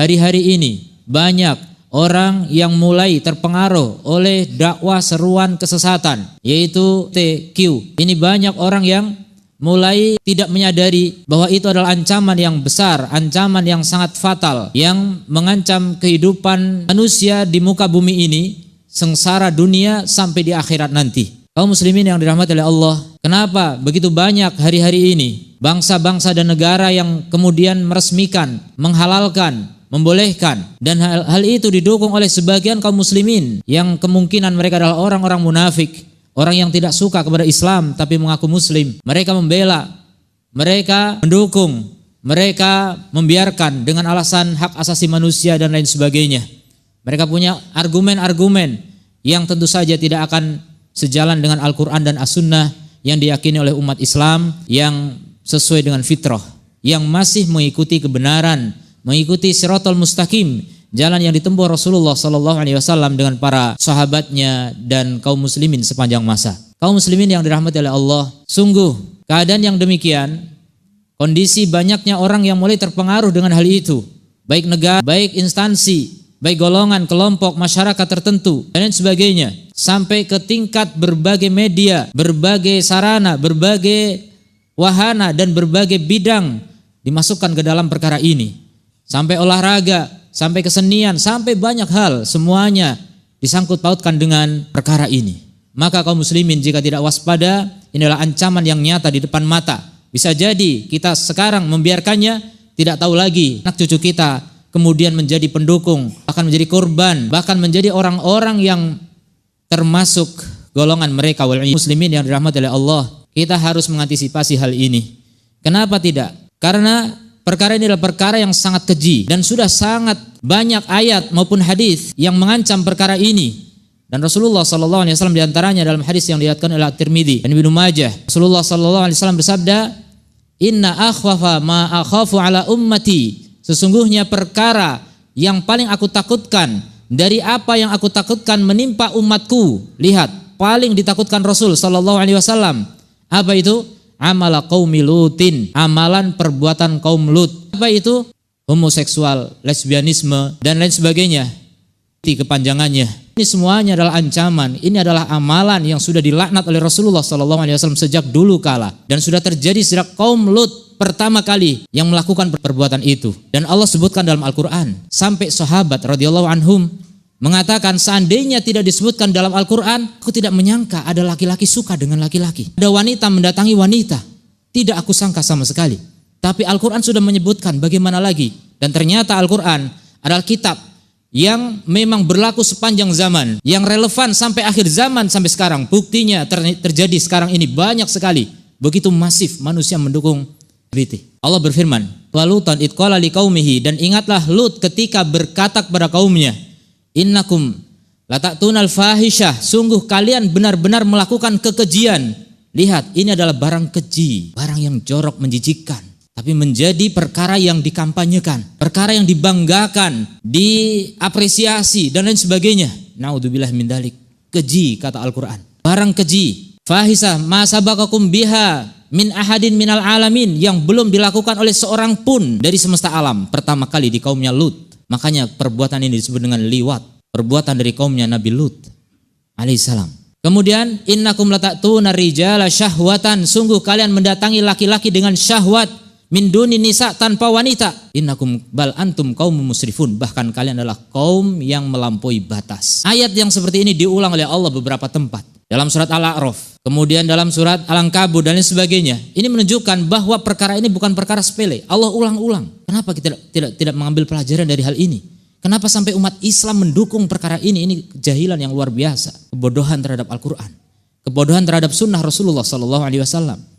Hari-hari ini banyak orang yang mulai terpengaruh oleh dakwah seruan kesesatan, yaitu TQ. Ini banyak orang yang mulai tidak menyadari bahwa itu adalah ancaman yang besar, ancaman yang sangat fatal, yang mengancam kehidupan manusia di muka bumi ini, sengsara dunia sampai di akhirat nanti. Kaum muslimin yang dirahmati oleh Allah, kenapa begitu banyak hari-hari ini bangsa-bangsa dan negara yang kemudian meresmikan, menghalalkan, membolehkan, dan hal itu didukung oleh sebagian kaum muslimin yang kemungkinan mereka adalah orang-orang munafik, orang yang tidak suka kepada Islam tapi mengaku muslim. Mereka membela, mereka mendukung, mereka membiarkan dengan alasan hak asasi manusia dan lain sebagainya. Mereka punya argumen-argumen yang tentu saja tidak akan sejalan dengan Al-Quran dan As-Sunnah yang diyakini oleh umat Islam yang sesuai dengan fitrah, yang masih mengikuti kebenaran, mengikuti siratal mustaqim, jalan yang ditempuh Rasulullah SAW dengan para sahabatnya dan kaum muslimin sepanjang masa. Kaum muslimin yang dirahmati oleh Allah, sungguh keadaan yang demikian, kondisi banyaknya orang yang mulai terpengaruh dengan hal itu, baik negara, baik instansi, baik golongan, kelompok, masyarakat tertentu dan lain sebagainya, sampai ke tingkat berbagai media, berbagai sarana, berbagai wahana dan berbagai bidang dimasukkan ke dalam perkara ini, sampai olahraga, sampai kesenian, sampai banyak hal, semuanya disangkut pautkan dengan perkara ini. Maka kaum muslimin jika tidak waspada, inilah ancaman yang nyata di depan mata. Bisa jadi kita sekarang membiarkannya, tidak tahu lagi anak cucu kita kemudian menjadi pendukung, bahkan menjadi korban, bahkan menjadi orang-orang yang termasuk golongan mereka. Muslimin yang dirahmati oleh Allah, kita harus mengantisipasi hal ini. Kenapa tidak? Karena perkara ini adalah perkara yang sangat keji dan sudah sangat banyak ayat maupun hadis yang mengancam perkara ini. Dan Rasulullah SAW diantaranya dalam hadis yang diriwayatkan oleh At-Tirmidzi dan Ibnu Majah, Rasulullah SAW bersabda, "Inna akhwafa ma akhafu ala ummati." Sesungguhnya perkara yang paling aku takutkan dari apa yang aku takutkan menimpa umatku. Lihat, paling ditakutkan Rasul SAW. Apa itu? Amala qaumi Lutin, amalan perbuatan kaum Lut. Apa itu? Homoseksual, lesbianisme dan lain sebagainya. Kepanjangannya. Ini semuanya adalah ancaman. Ini adalah amalan yang sudah dilaknat oleh Rasulullah SAW sejak dulu kala dan sudah terjadi sejak kaum Lut pertama kali yang melakukan perbuatan itu. Dan Allah sebutkan dalam Al-Quran, sampai sahabat radhiyallahu anhum mengatakan, seandainya tidak disebutkan dalam Al-Quran, aku tidak menyangka ada laki-laki suka dengan laki-laki, ada wanita mendatangi wanita, tidak aku sangka sama sekali. Tapi Al-Quran sudah menyebutkan, bagaimana lagi? Dan ternyata Al-Quran adalah kitab yang memang berlaku sepanjang zaman, yang relevan sampai akhir zaman sampai sekarang. Buktinya terjadi sekarang ini banyak sekali, begitu masif manusia mendukung. Allah berfirman, "Walutan id qala liqaumihi," dan ingatlah Lut ketika berkata kepada kaumnya, "Innakum lata'tunal fahisyah," sungguh kalian benar-benar melakukan kekejian. Lihat, ini adalah barang keji, barang yang jorok, menjijikkan, tapi menjadi perkara yang dikampanyekan, perkara yang dibanggakan, diapresiasi dan lain sebagainya. Naudzubillah min dzalik. Keji kata Al-Quran, barang keji. Fahisah ma sabaqakum biha min ahadin minal alamin, yang belum dilakukan oleh seorang pun dari semesta alam. Pertama kali di kaumnya Lut. Makanya perbuatan ini disebut dengan liwat, perbuatan dari kaumnya Nabi Lut alaihissalam. Kemudian innakum lata'tuna rijala syahwatan, sungguh kalian mendatangi laki-laki dengan syahwat, min duni nisa, tanpa wanita. Innakum bal antum qaumun musrifun, bahkan kalian adalah kaum yang melampaui batas. Ayat yang seperti ini diulang oleh Allah beberapa tempat. Dalam surat Al-A'raf, kemudian dalam surat Al-Ankabut dan lain sebagainya. Ini menunjukkan bahwa perkara ini bukan perkara sepele. Allah ulang-ulang. Kenapa kita tidak mengambil pelajaran dari hal ini? Kenapa sampai umat Islam mendukung perkara ini? Ini kejahilan yang luar biasa. Kebodohan terhadap Al-Quran, kebodohan terhadap sunnah Rasulullah SAW.